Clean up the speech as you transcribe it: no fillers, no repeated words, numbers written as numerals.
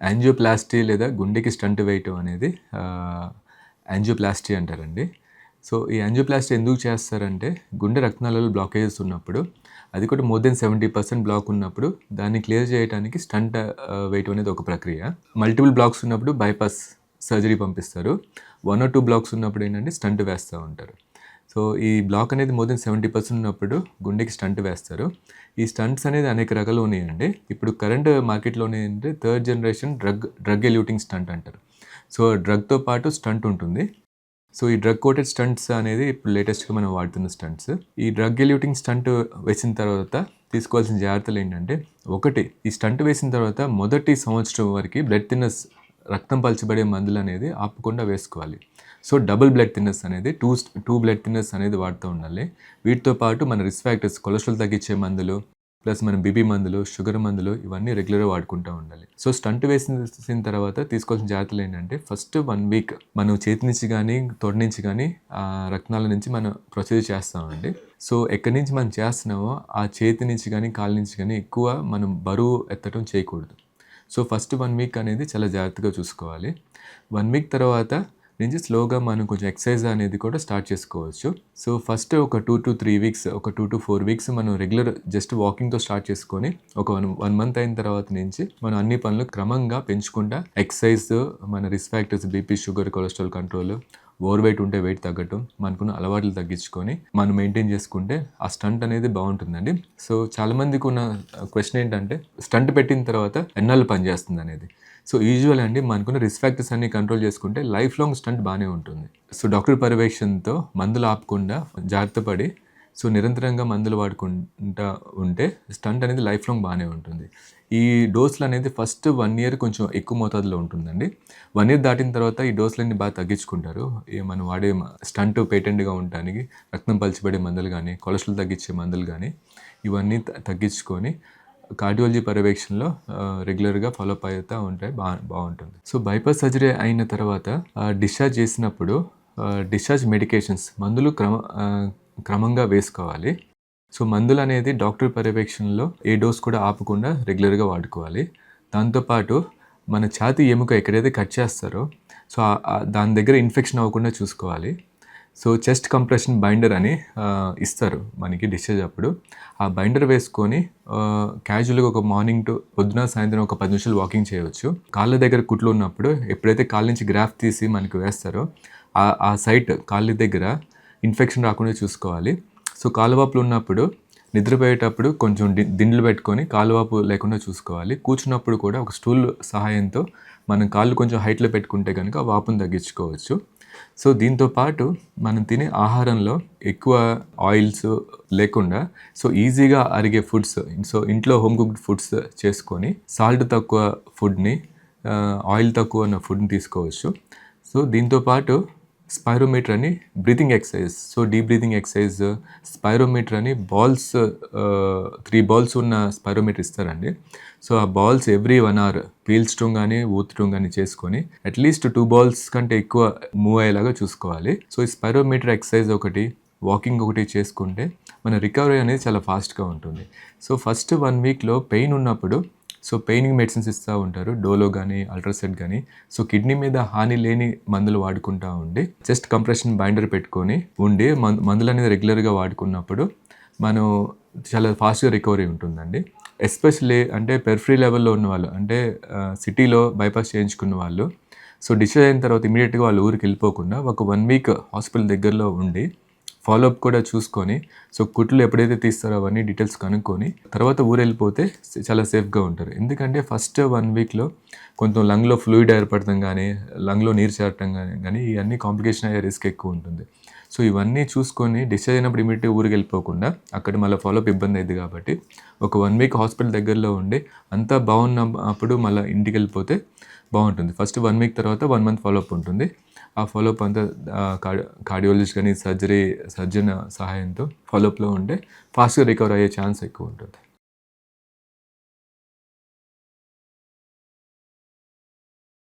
Angioplasty లేదా గుండెకి stunt వేయటం అనేది యాంజియోప్లాస్టీ అంటారండి. సో, ఈ యాంజియోప్లాస్టీ ఎందుకు చేస్తారంటే, గుండె రక్తనాళాలు బ్లాకేజెస్ ఉన్నప్పుడు, అది కూడా మోర్ దెన్ 70% బ్లాక్ ఉన్నప్పుడు, దాన్ని క్లియర్ చేయడానికి స్టంట్ వేయటం అనేది ఒక ప్రక్రియ. మల్టిపుల్ బ్లాక్స్ ఉన్నప్పుడు బైపాస్ సర్జరీ పంపిస్తారు. 1 ఆర్ 2 బ్లాక్స్ ఉన్నప్పుడు ఏంటంటే స్టంట్ వేస్తూ ఉంటారు. సో, ఈ బ్లాక్ అనేది మోర్ దెన్ 70% ఉన్నప్పుడు గుండెకి స్టంట్ వేస్తారు. ఈ స్టంట్స్ అనేది అనేక రకాలు ఉన్నాయండి. ఇప్పుడు కరెంట్ మార్కెట్‌లోనే ఏంటంటే third generation drug eluting stent అంటారు. సో, డ్రగ్‌తో పాటు స్టంట్ ఉంటుంది. సో, ఈ డ్రగ్ కోటెడ్ స్టంట్స్ అనేది ఇప్పుడు లేటెస్ట్‌గా మనం వాడుతున్న స్టంట్స్. ఈ డ్రగ్ ఎల్యూటింగ్ స్టంట్ వేసిన తర్వాత తీసుకోవాల్సిన జాగ్రత్తలు ఏంటంటే, ఒకటి ఈ స్టంట్ వేసిన తర్వాత మొదటి సంవత్సరం వరకి బ్లడ్ థిన్నర్స్ రక్తం పలచబడే మందులనేది ఆపకుండా వేసుకోవాలి. సో, డబుల్ బ్లడ్ థిన్నర్స్ అనేది 2 బ్లడ్ థిన్నర్స్ అనేది వాడుతూ ఉండాలి. వీటితో పాటు మన రిస్క్ ఫ్యాక్టర్స్ కొలెస్ట్రాల్ తగ్గించే మందులు, ప్లస్ మన బీపీ మందులు, షుగర్ మందులు ఇవన్నీ రెగ్యులర్‌గా వాడుకుంటూ ఉండాలి. సో, స్టంట్ వేసిన తర్వాత తీసుకోవాల్సిన జాగ్రత్తలు ఏంటంటే, ఫస్ట్ 1 వీక్ మనం చేతి నుంచి గానీ, తొడ నుంచి గానీ రక్తనాళం నుంచి మనం ప్రొసీజర్ చేస్తామండి. సో, ఎక్కడి నుంచి మనం చేస్తున్నామో ఆ చేతి నుంచి గానీ, కాళ్ళ నుంచి గానీ ఎక్కువ మనం బరువు ఎత్తడం చేయకూడదు. సో, ఫస్ట్ 1 వీక్ అనేది చాలా జాగ్రత్తగా చూసుకోవాలి. 1 వీక్ తర్వాత నుంచి స్లోగా మనం కొంచెం ఎక్సర్సైజ్ అనేది కూడా స్టార్ట్ చేసుకోవచ్చు. సో, ఫస్ట్ ఒక 2-3 వీక్స్, ఒక 2-4 వీక్స్ మనం రెగ్యులర్ జస్ట్ వాకింగ్‌తో స్టార్ట్ చేసుకొని, ఒక 1 మంత్ అయిన తర్వాత నుంచి మనం అన్ని పనులు క్రమంగా పెంచుకుంటా ఎక్సర్సైజ్, మన risk factors BP, sugar, cholesterol control, over weight ఉంటే వెయిట్ తగ్గటం, మనకున్న అలవాట్లు తగ్గించుకొని మనం మెయింటైన్ చేసుకుంటే ఆ స్టంట్ అనేది బాగుంటుందండి. సో, చాలామందికి ఉన్న క్వశ్చన్ ఏంటంటే, స్టంట్ పెట్టిన తర్వాత ఎన్నాళ్ళు పనిచేస్తుంది అనేది. సో, యూజువల్ అండి మనకున్న రిస్క్ ఫ్యాక్టర్స్ అన్ని కంట్రోల్ చేసుకుంటే లైఫ్ లాంగ్ స్టంట్ బాగానే ఉంటుంది. సో, డాక్టర్ పర్యవేక్షణతో మందులు ఆపకుండా జాగ్రత్త పడి, సో, నిరంతరంగా మందులు వాడుకుంటా ఉంటే స్టంట్ అనేది లైఫ్ లాంగ్ బాగానే ఉంటుంది. ఈ డోసులు అనేది ఫస్ట్ 1 ఇయర్ కొంచెం ఎక్కువ మోతాదులో ఉంటుందండి. 1 ఇయర్ దాటిన తర్వాత ఈ డోసులన్నీ బాగా తగ్గించుకుంటారు. మనం వాడే స్టంట్ పేటెంట్‌గా ఉండటానికి రక్తం పలచబడే మందులు గానీ, కొలెస్ట్రాల్ తగ్గించే మందులు గానీ ఇవన్నీ తగ్గించుకొని కార్డియాలజీ పర్యవేక్షణలో రెగ్యులర్‌గా ఫాలోఅప్ అవుతా ఉంటే బాగుంటుంది. సో, బైపాస్ సర్జరీ అయిన తర్వాత డిశ్చార్జ్ చేసినప్పుడు డిశ్చార్జ్ మెడికేషన్స్ మందులు క్రమంగా వేసుకోవాలి. సో, మందులనేది డాక్టర్ పర్యవేక్షణలో ఏ డోస్ కూడా ఆపకుండా రెగ్యులర్‌గా వాడుకోవాలి. దాంతోపాటు మన ఛాతీ ఎముక ఎక్కడైతే కట్ చేస్తారో, సో, దాని దగ్గర ఇన్ఫెక్షన్ అవ్వకుండా చూసుకోవాలి. సో, చెస్ట్ కంప్రెషన్ బైండర్ అని ఇస్తారు మనకి డిశ్చార్జ్ అప్పుడు. ఆ బైండర్ వేసుకొని క్యాజువల్‌గా ఒక మార్నింగ్ టు పొద్దున, సాయంత్రం ఒక 10 నిమిషాలు వాకింగ్ చేయవచ్చు. కాళ్ళ దగ్గర కుట్లు ఉన్నప్పుడు ఎప్పుడైతే కాళ్ళ నుంచి గ్రాఫ్ తీసి మనకి వేస్తారో ఆ సైట్ కాళ్ళ దగ్గర ఇన్ఫెక్షన్ రాకుండా చూసుకోవాలి. సో, కాలువాపులు ఉన్నప్పుడు నిద్రపోయేటప్పుడు కొంచెం దిండ్లు పెట్టుకొని కాలువాపు లేకుండా చూసుకోవాలి. కూర్చున్నప్పుడు కూడా ఒక స్టూల్ సహాయంతో మనం కాళ్ళు కొంచెం హైట్‌లో పెట్టుకుంటే కనుక వాపును తగ్గించుకోవచ్చు. సో, దీంతో పాటు మనం తినే ఆహారంలో ఎక్కువ ఆయిల్స్ లేకుండా, సో, ఈజీగా అరిగే ఫుడ్స్, సో, ఇంట్లో హోమ్ కుక్డ్ ఫుడ్స్ చేసుకొని సాల్ట్ తక్కువ ఫుడ్‌ని, ఆయిల్ తక్కువ ఉన్న ఫుడ్‌ని తీసుకోవచ్చు. సో, దీంతో పాటు స్పైరోమీటర్ అని breathing exercise, so, deep breathing exercise, spirometer అని బాల్స్ 3 బాల్స్ ఉన్న స్పైరోమీటర్ ఇస్తారండి. సో, ఆ బాల్స్ ఎవ్రీ 1 అవర్ పీల్చడం కానీ, ఊతడం కానీ చేసుకొని అట్లీస్ట్ 2 బాల్స్ కంటే ఎక్కువ మూవ్ అయ్యేలాగా చూసుకోవాలి. సో, ఈ స్పైరోమీటర్ ఎక్సర్సైజ్ ఒకటి, వాకింగ్ ఒకటి చేసుకుంటే మన రికవరీ అనేది చాలా ఫాస్ట్‌గా ఉంటుంది. సో, ఫస్ట్ 1 వీక్‌లో పెయిన్ ఉన్నప్పుడు, సో, పెయిన్‌కి మెడిసిన్స్ ఇస్తూ ఉంటారు. డోలో కానీ, అల్ట్రాసెట్ కానీ. సో, కిడ్నీ మీద హాని లేని మందులు వాడుకుంటూ ఉండి, చెస్ట్ కంప్రెషన్ బైండర్ పెట్టుకొని ఉండి మందులు అనేది రెగ్యులర్‌గా వాడుకున్నప్పుడు మనం చాలా ఫాస్ట్‌గా రికవరీ ఉంటుందండి. ఎస్పెషల్లీ అంటే పెరిఫరీ లెవెల్‌లో ఉన్నవాళ్ళు, అంటే సిటీలో బైపాస్ చేయించుకున్న వాళ్ళు, సో, డిశ్చార్జ్ అయిన తర్వాత ఇమీడియట్‌గా వాళ్ళ ఊరికి వెళ్ళిపోకుండా ఒక 1 వీక్ హాస్పిటల్ దగ్గరలో ఉండి ఫాలోఅప్ కూడా చూసుకొని, సో, కుట్లు ఎప్పుడైతే తీస్తారో అవన్నీ డీటెయిల్స్ కనుక్కొని తర్వాత ఊరెళ్ళిపోతే చాలా సేఫ్‌గా ఉంటారు. ఎందుకంటే ఫస్ట్ 1 వీక్‌లో కొంచెం లంగ్‌లో ఫ్లూయిడ్ ఏర్పడటం కానీ, లంగ్‌లో నీరు చేరటం కానీ ఇవన్నీ కాంప్లికేషన్ అయ్యే రిస్క్ ఎక్కువ ఉంటుంది. సో, ఇవన్నీ చూసుకొని డిశ్చార్జ్ అయినప్పుడు ఇమీడియట్‌గా ఊరికి వెళ్ళిపోకుండా అక్కడ మళ్ళీ ఫాలోఅప్ ఇబ్బంది అయ్యిద్ది కాబట్టి ఒక 1 వీక్ హాస్పిటల్ దగ్గరలో ఉండి అంతా బాగున్నప్పుడు మళ్ళీ ఇంటికి వెళ్ళిపోతే బాగుంటుంది. ఫస్ట్ 1 వీక్ తర్వాత 1 మంత్ ఫాలోఅప్ ఉంటుంది. ఆ ఫాలోఅప్ అంతా కార్డియాలజిస్ట్ కానీ సర్జన్ సహాయంతో ఫాలోఅప్‌లో ఉంటే ఫాస్ట్‌గా రికవర్ అయ్యే ఛాన్స్ ఎక్కువ ఉంటుంది.